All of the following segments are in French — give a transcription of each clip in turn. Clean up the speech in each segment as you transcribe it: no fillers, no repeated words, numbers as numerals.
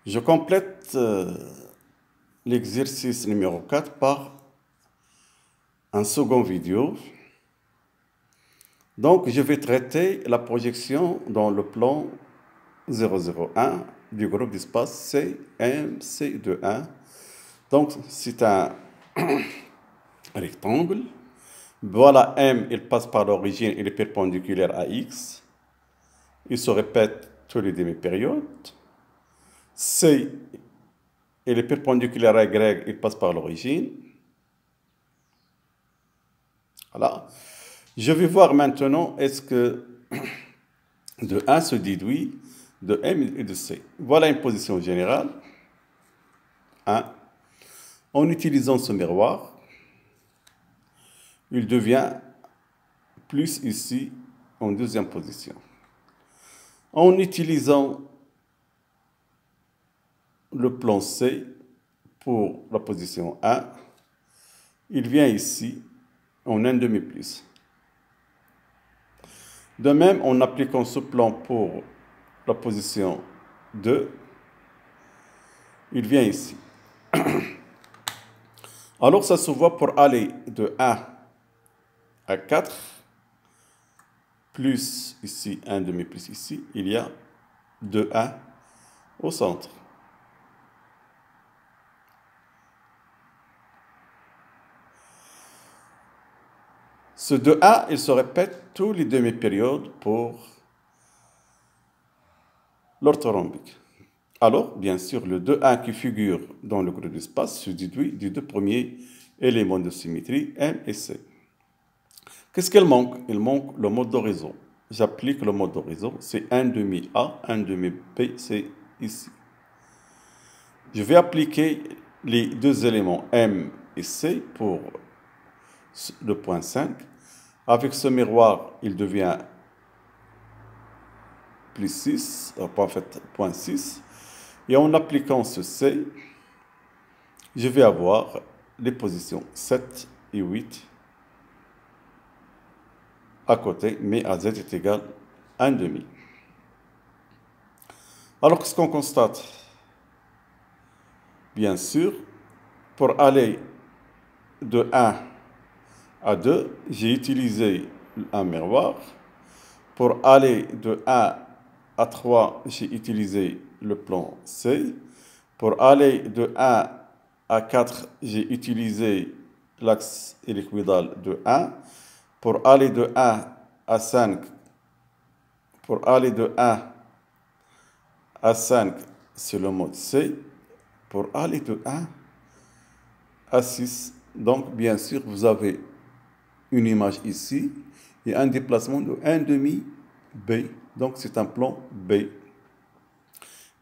Je complète l'exercice numéro 4 par un second vidéo. Donc, je vais traiter la projection dans le plan 001 du groupe d'espace CMC de 1. Donc, c'est un rectangle. Voilà M, il passe par l'origine, il est perpendiculaire à X. Il se répète tous les demi-périodes. C, il est perpendiculaire à Y, il passe par l'origine. Voilà. Je vais voir maintenant est-ce que de 1 se déduit de M et de C. Voilà une position générale. 1. En utilisant ce miroir, il devient plus ici en deuxième position. En utilisant le plan C pour la position 1, il vient ici en 1,5 plus. De même, en appliquant ce plan pour la position 2, il vient ici. Alors, ça se voit pour aller de 1 à 4, plus ici, 1,5 plus ici, il y a 2,1 au centre. Ce 2,1, il se répète tous les demi-périodes pour l'orthorhombique. Alors, bien sûr, le 2,1 qui figure dans le groupe d'espace se déduit des deux premiers éléments de symétrie, M et C. Qu'est-ce qu'il manque? Il manque le mode d'horizon. J'applique le mode d'horizon, c'est 1,5 A, 1,5 B, c'est ici. Je vais appliquer les deux éléments M et C pour le point 5. Avec ce miroir, il devient plus 6, en fait, point 6. Et en appliquant ce C, je vais avoir les positions 7 et 8 à côté, mais à Z est égal à 1,5. Alors, qu'est-ce qu'on constate? Bien sûr, pour aller de 1 à 2, j'ai utilisé un miroir. Pour aller de 1 à 3, j'ai utilisé le plan C. Pour aller de 1 à 4, j'ai utilisé l'axe hélicoïdal de 1. Pour aller de 1 à 5, pour aller de 1 à 5, c'est le mode C. Pour aller de 1 à 6, donc bien sûr, vous avez une image ici et un déplacement de 1,5 B. Donc c'est un plan B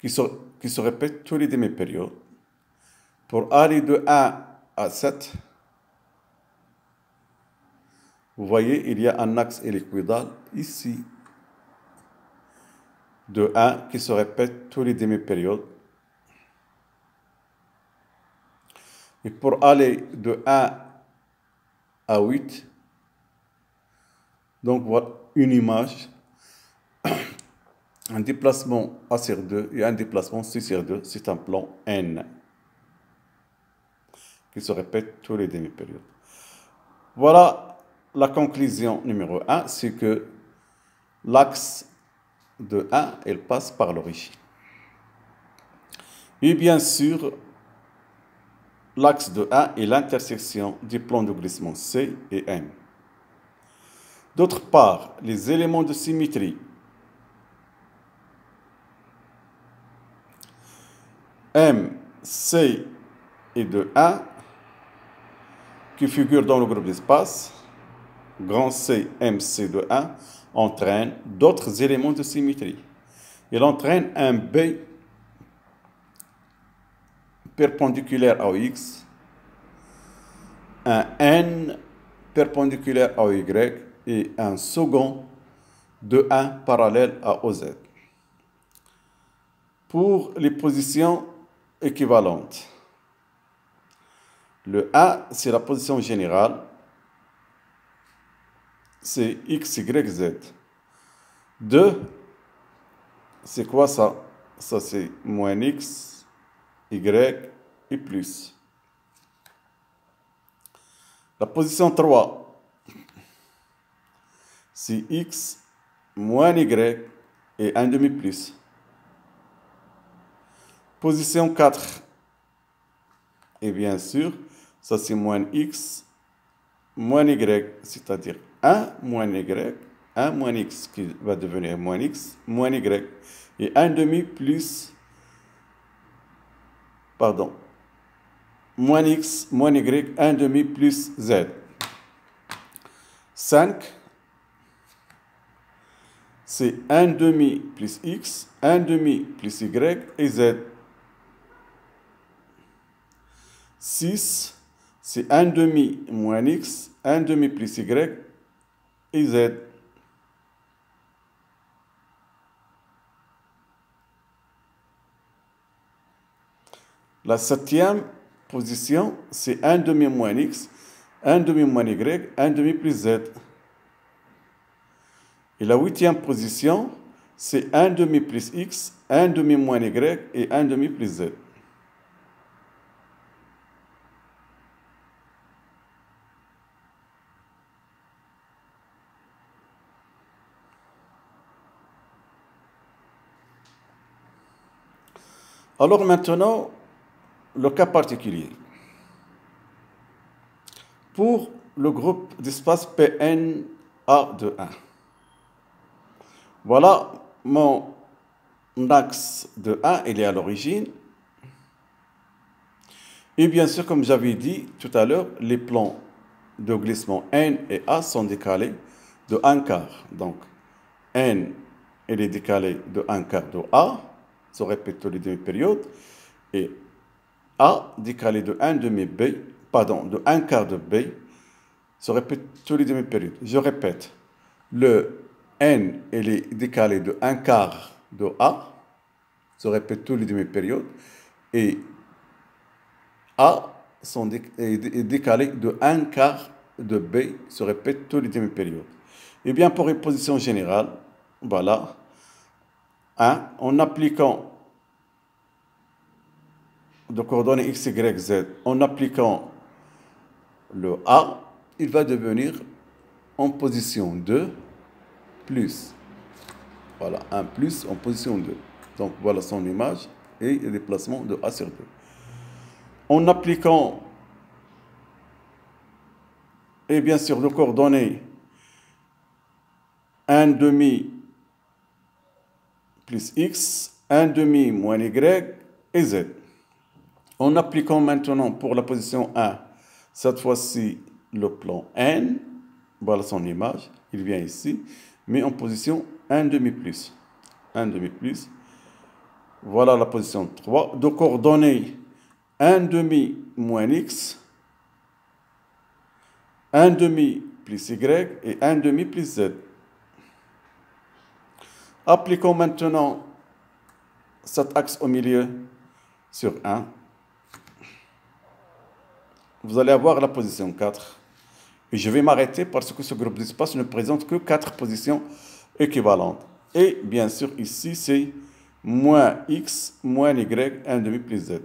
qui se répète tous les demi-périodes. Pour aller de 1 à 7, vous voyez, il y a un axe hélicoïdal ici de 1 qui se répète tous les demi-périodes. Et pour aller de 1 à 8, donc voilà une image, un déplacement A sur 2 et un déplacement C sur 2, c'est un plan N qui se répète tous les demi-périodes. Voilà la conclusion numéro 1, c'est que l'axe de 1, elle passe par l'origine. Et bien sûr, l'axe de 1 est l'intersection du plan de glissement C et M. D'autre part, les éléments de symétrie M, C et de 1 qui figurent dans le groupe d'espace, grand C, MC de 1, entraînent d'autres éléments de symétrie. Il entraîne un B perpendiculaire à X, un N perpendiculaire à Y et un second de 1 parallèle à OZ. Pour les positions équivalentes, le 1, c'est la position générale, c'est X, Y, Z. 2, c'est quoi ça? ça c'est moins x, y et plus. La position 3, c'est x moins y et 1 demi plus. Position 4, et bien sûr, ça c'est moins x moins y, c'est-à-dire 1 moins y, 1 moins x qui va devenir moins x, moins y, et 1 demi plus, pardon, moins x, moins y, 1 demi plus z. 5, c'est 1 demi plus x, 1 demi plus y et z. 6, c'est 1 demi moins x, 1 demi plus y et z. La 7e position, c'est 1 demi moins x, 1 demi moins y, 1 demi plus z. Et la 8e position, c'est 1 demi plus x, 1 demi moins y et 1 demi plus z. Alors maintenant, le cas particulier. Pour le groupe d'espace PNA de 1. Voilà mon axe de 1, il est à l'origine. Et bien sûr, comme j'avais dit tout à l'heure, les plans de glissement N et A sont décalés de 1 quart. Donc, N, il est décalé de 1 quart de A, se répète tous les demi-périodes, et A décalé de 1 demi B, pardon, de 1 quart de B, se répète tous les demi-périodes. Je répète, le N, il est décalé de 1 quart de A, se répète tous les demi-périodes, et A est décalé de 1 quart de B, se répète tous les demi-périodes. Et bien, pour une position générale, voilà, 1, en appliquant de coordonnées x, y, z, en appliquant le A, il va devenir en position 2 plus. Voilà, 1 plus en position 2. Donc voilà son image et le déplacement de A sur 2. En appliquant, et bien sûr, le coordonnées 1 demi plus x, 1 demi moins y et z. En appliquant maintenant pour la position 1, cette fois-ci le plan N, voilà son image, il vient ici, mais en position 1 demi plus. 1 demi plus. Voilà la position 3. De coordonnées 1 demi moins x, 1 demi plus y et 1 demi plus z. Appliquons maintenant cet axe au milieu sur 1. Vous allez avoir la position 4. Et je vais m'arrêter parce que ce groupe d'espace ne présente que 4 positions équivalentes. Et bien sûr, ici, c'est moins x, moins y, 1 demi plus z.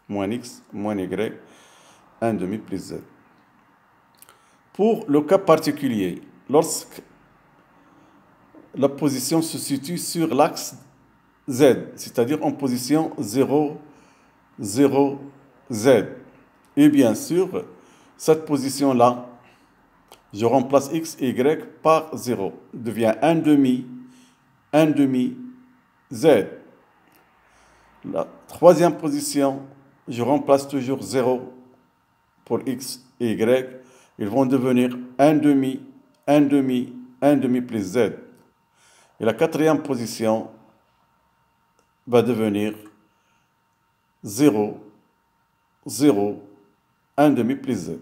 Moins x, moins y, 1 demi plus z. Pour le cas particulier, lorsque la position se situe sur l'axe z, c'est-à-dire en position 0, 0, z. Et bien sûr, cette position-là, je remplace x et y par 0. Devient 1 demi, z. La troisième position, je remplace toujours 0 pour x et y. Ils vont devenir 1 demi, 1 demi, 1 demi plus z. Et la quatrième position va devenir 0, 0, 1 demi plus z.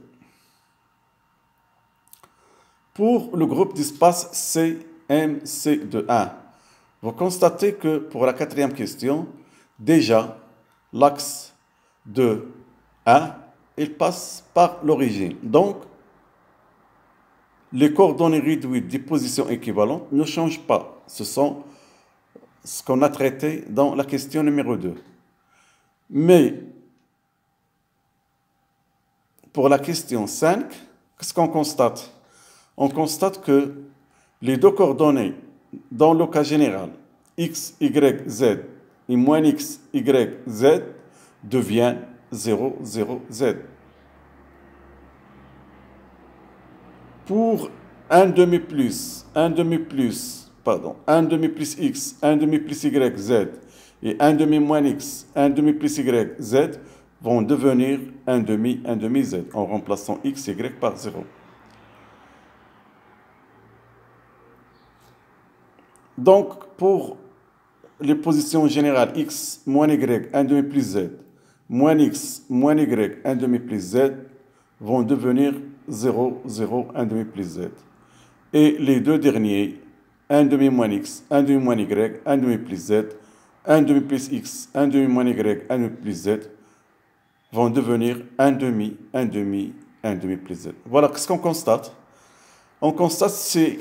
Pour le groupe d'espace CMC de 1, vous constatez que pour la quatrième question, déjà, l'axe de 1, il passe par l'origine. Donc, les coordonnées réduites des positions équivalentes ne changent pas. Ce sont ce qu'on a traité dans la question numéro 2. Mais pour la question 5, qu'est-ce qu'on constate? On constate que les deux coordonnées, dans le cas général, x, y, z et moins x, y, z, deviennent 0, 0, z. Pour 1 demi plus x, 1 demi plus y, z et 1 demi moins x, 1 demi plus y, z vont devenir 1 demi z en remplaçant x, y par 0. Donc, pour les positions générales x moins y, 1 demi plus z, moins x moins y, 1 demi plus z vont devenir 0, 0, 1 demi plus z. Et les deux derniers, 1 demi moins x, 1 demi moins y, 1 demi plus z, 1 demi plus x, 1 demi moins y, 1 demi plus z, vont devenir 1 demi, 1 demi, 1 demi plus z. Voilà, qu'est-ce qu'on constate? On constate c'est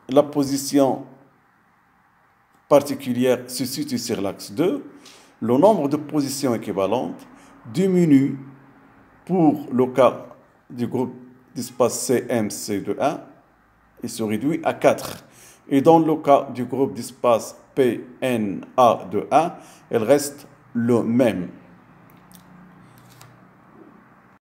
la position particulière se situe sur l'axe 2. Le nombre de positions équivalentes diminue pour le cas du groupe d'espace CMC de 1 et se réduit à 4. Et dans le cas du groupe d'espace PNA de 1, elle reste le même.